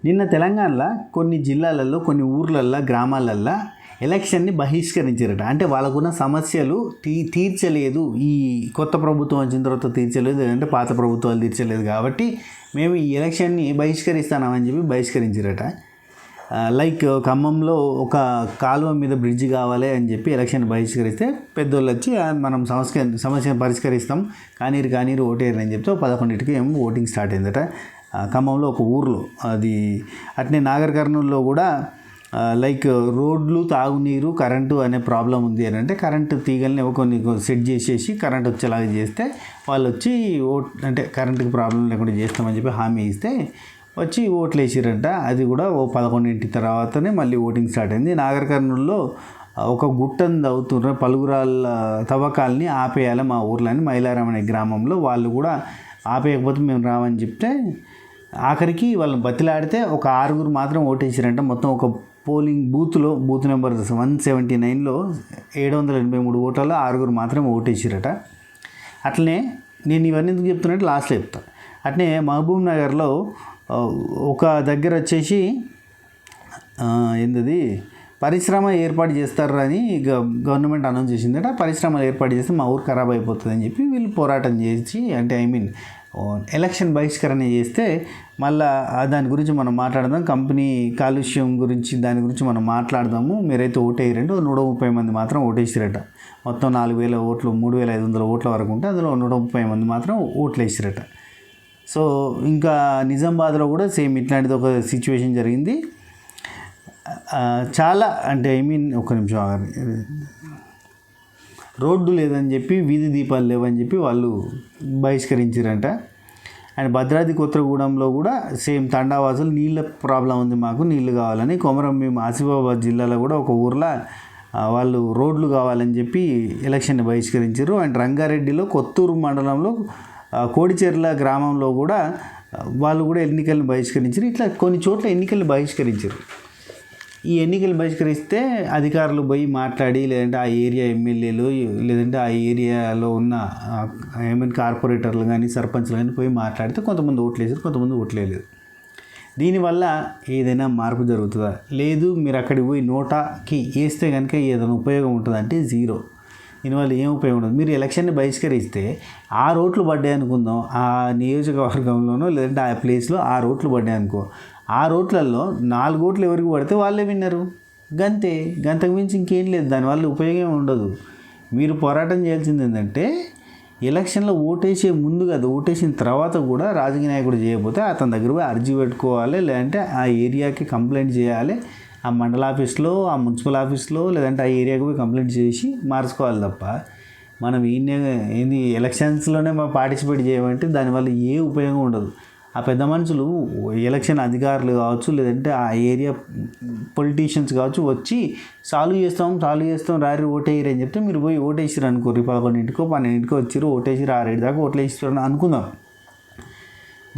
నిన్న తెలంగాణలో కొన్ని జిల్లాలలో కొన్ని ఊర్లల్లో గ్రామాలల్లో ఎలక్షన్ని బహిష్కరించారట. అంటే వాళ్ళకున్న సమస్యలు తీర్చలేదు, ఈ కొత్త ప్రభుత్వం వచ్చిన తర్వాత తీర్చలేదు, లేదంటే పాత ప్రభుత్వాలు తీర్చలేదు, కాబట్టి మేము ఈ ఎలక్షన్ని బహిష్కరిస్తామని చెప్పి బహిష్కరించారట. లైక్ ఖమ్మంలో ఒక కాలువ మీద బ్రిడ్జ్ కావాలి అని చెప్పి ఎలక్షన్ బహిష్కరిస్తే పెద్దోళ్ళు వచ్చి మనం సమస్యను పరిష్కరిస్తాం, కానీరు ఓటేరు అని చెప్తే 11కి ఏమో ఓటింగ్ స్టార్ట్ అయిందట ఖమ్మంలో ఒక ఊర్లో. అది అట్నే నాగర్ కర్నూలులో కూడా లైక్ రోడ్లు, తాగునీరు, కరెంటు అనే ప్రాబ్లం ఉంది అని అంటే కరెంటు తీగల్ని కొన్ని సెట్ చేసేసి కరెంట్ వచ్చేలాగా చేస్తే వాళ్ళు వచ్చి అంటే కరెంటుకి ప్రాబ్లం లేకుండా చేస్తామని చెప్పి హామీ ఇస్తే వచ్చి ఓట్లు వేసిరంట. అది కూడా 11 తర్వాతనే మళ్ళీ ఓటింగ్ స్టార్ట్ అయింది. నాగర్ కర్నూలులో ఒక గుట్టను తవ్వుతున్న పలుగురాళ్ళ తవ్వకాలని ఆపేయాలి మా ఊర్లో అని మైలారం అనే గ్రామంలో వాళ్ళు కూడా ఆపేయకపోతే మేము రామని చెప్తే ఆఖరికి వాళ్ళని బతిలాడితే ఒక 6 మాత్రం ఓటేసారంట. మొత్తం ఒక పోలింగ్ బూత్ నెంబర్ 179లో 783 ఓట్లలో 6 మాత్రం ఓటేసారట. అట్లనే నేను ఇవన్నీ ఎందుకు చెప్తున్నట్టు లాస్ట్లో చెప్తాను. అట్నే మహబూబ్ నగర్లో ఒక దగ్గర వచ్చేసి ఏంటది పరిశ్రమ ఏర్పాటు చేస్తారు అని గవర్నమెంట్ అనౌన్స్ చేసిందట. పరిశ్రమలు ఏర్పాటు చేస్తే మా ఊరు ఖరాబ్ అయిపోతుందని చెప్పి వీళ్ళు పోరాటం చేసి అంటే ఎలక్షన్ బహిష్కరణ చేస్తే మళ్ళీ దాని గురించి మనం మాట్లాడదాం, కంపెనీ కాలుష్యం గురించి దాని గురించి మనం మాట్లాడదాము, మీరైతే ఓటేయరంటే 130 మంది మాత్రం ఓటేసిరట. మొత్తం 4000 ఓట్లు 3500 ఓట్ల వరకు ఉంటే అందులో 130 మంది మాత్రం ఓట్లు వేసిరట. సో ఇంకా నిజామాబాద్లో కూడా సేమ్ ఇట్లాంటిది ఒక సిచ్యువేషన్ జరిగింది. చాలా అంటే ఒక నిమిషం రోడ్డు లేదని చెప్పి వీధి దీపాలు లేవని చెప్పి వాళ్ళు బహిష్కరించారంట. అండ్ భద్రాద్రి కొత్తగూడెంలో కూడా సేమ్ తండావాసులు నీళ్ళ ప్రాబ్లం ఉంది, మాకు నీళ్లు కావాలని కొమరంభీం ఆసిఫాబాద్ జిల్లాలో కూడా ఒక ఊర్లో వాళ్ళు రోడ్లు కావాలని చెప్పి ఎలక్షన్ని బహిష్కరించారు. అండ్ రంగారెడ్డిలో కొత్తూరు మండలంలో కోడిచెర్ల గ్రామంలో కూడా వాళ్ళు కూడా ఎన్నికలను బహిష్కరించారు. ఇట్లా కొన్ని చోట్ల ఎన్నికలను బహిష్కరించారు. ఈ ఎన్నికలు బహిష్కరిస్తే అధికారులు పోయి మాట్లాడి లేదంటే ఆ ఏరియా ఎమ్మెల్యేలు లేదంటే ఆ ఏరియాలో ఉన్న కార్పొరేటర్లు కానీ సర్పంచ్లు కానీ పోయి మాట్లాడితే కొంతమంది ఓట్లు వేసారు, కొంతమంది ఓట్లు వేయలేదు. దీనివల్ల ఏదైనా మార్పు జరుగుతుందా? లేదు, మీరు అక్కడికి పోయి నోటాకి వేస్తే కనుక ఏదైనా ఉపయోగం ఉంటుందంటే జీరో. దీనివల్ల ఏం ఉపయోగం ఉండదు. మీరు ఎలక్షన్ని బహిష్కరిస్తే 6 ఓట్లు పడ్డాయి అనుకుందాం, ఆ నియోజకవర్గంలోనో లేదంటే ఆ ప్లేస్లో 6 ఓట్లు పడ్డాయి అనుకో, 6 ఓట్లలో 4 ఓట్లు ఎవరికి పడితే వాళ్ళే విన్నరు, గంతకు మించి ఇంకేం లేదు. దానివల్ల ఉపయోగం ఉండదు. మీరు పోరాటం చేయాల్సింది ఏంటంటే ఎలక్షన్లో ఓటేసే ముందు కాదు, ఓటేసిన తర్వాత కూడా రాజకీయ నాయకుడు చేయకపోతే అతని దగ్గర పోయి అర్జీ పెట్టుకోవాలి, లేదంటే ఆ ఏరియాకి కంప్లైంట్ చేయాలి. ఆ మండల ఆఫీస్లో, ఆ మున్సిపల్ ఆఫీస్లో లేదంటే ఆ ఏరియాకి పోయి కంప్లైంట్ చేసి మార్చుకోవాలి తప్ప మనం ఏంది ఎలక్షన్స్లోనే మనం పార్టిసిపేట్ చేయమంటే దానివల్ల ఏ ఉపయోగం ఉండదు. ఆ పెద్ద మనుషులు ఎలక్షన్ అధికారులు కావచ్చు లేదంటే ఆ ఏరియా పొలిటీషియన్స్ కావచ్చు వచ్చి సాల్వ్ చేస్తాం రారి ఓటేయరు అని చెప్తే మీరు పోయి ఓటేసారు అనుకోరు, 11కో 12కో వచ్చారు ఓటేసారు, 6 దాకా ఓట్లు వేసారు అనుకుందాం.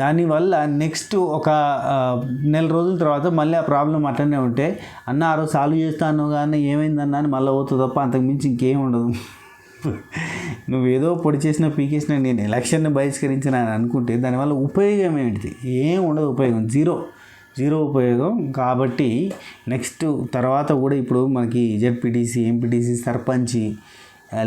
దానివల్ల నెక్స్ట్ ఒక నెల రోజుల తర్వాత మళ్ళీ ఆ ప్రాబ్లం అట్లనే ఉంటే అన్న ఆ రోజు సాల్వ్ చేస్తాను కానీ ఏమైందన్నా అని మళ్ళీ అవుతుంది తప్ప అంతకుమించి ఇంకేం ఉండదు. నువ్వేదో పొడి చేసినా పీకేసినా నేను ఎలక్షన్ని బహిష్కరించిన అని అనుకుంటే దానివల్ల ఉపయోగం ఏంటిది? ఏం ఉండదు, ఉపయోగం జీరో ఉపయోగం. కాబట్టి నెక్స్ట్ తర్వాత కూడా ఇప్పుడు మనకి జెడ్పీటీసీ, ఎంపీటీసీ, సర్పంచ్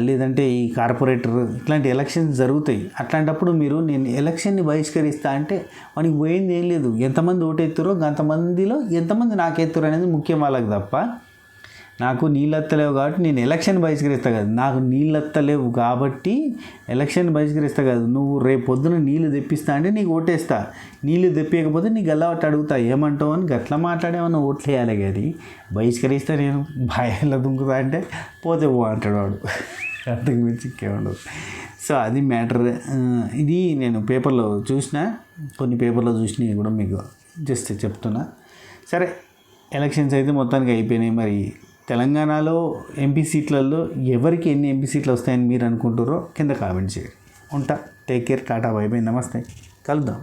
లేదంటే ఈ కార్పొరేటర్ ఇట్లాంటి ఎలక్షన్స్ జరుగుతాయి. అట్లాంటప్పుడు నేను ఎలక్షన్ని బహిష్కరిస్తా అంటే మనకి పోయింది ఏం లేదు. ఎంతమంది ఓటెత్తురో అంతమందిలో ఎంతమంది నాకెత్తురు అనేది ముఖ్యం వాళ్ళకి తప్ప నాకు నీళ్ళెత్తలేవు కాబట్టి నేను ఎలక్షన్ బహిష్కరిస్తా కాదు, నాకు నీళ్ళెత్తలేవు కాబట్టి ఎలక్షన్ బహిష్కరిస్తా కాదు. నువ్వు రేపు పొద్దున నీళ్ళు తెప్పిస్తా అంటే నీకు ఓటేస్తా, నీళ్ళు తెప్పియకపోతే నీకు గల్లబట్టి అడుగుతా ఏమంటావు అని గట్లా మాట్లాడేమన్నా ఓట్లు వేయాలి. కానీ బహిష్కరిస్తే నేను భయాల్లో దుంకుతా అంటే పోతే పో అంటాడు వాడు, అంతకు మించి ఇంకేముండదు. సో అది మ్యాటర్. ఇది నేను పేపర్లో కొన్ని పేపర్లో చూసినవి కూడా మీకు జస్ట్ చెప్తున్నా. సరే, ఎలక్షన్స్ అయితే మొత్తానికి అయిపోయినాయి. మరి తెలంగాణలో ఎంపీ సీట్లలో ఎవరికి ఎన్ని ఎంపీ సీట్లు వస్తాయని మీరు అనుకుంటారో కింద కామెంట్ చేయండి. ఉంటా, take care, Tata, by by, నమస్తే, కలుద్దాం.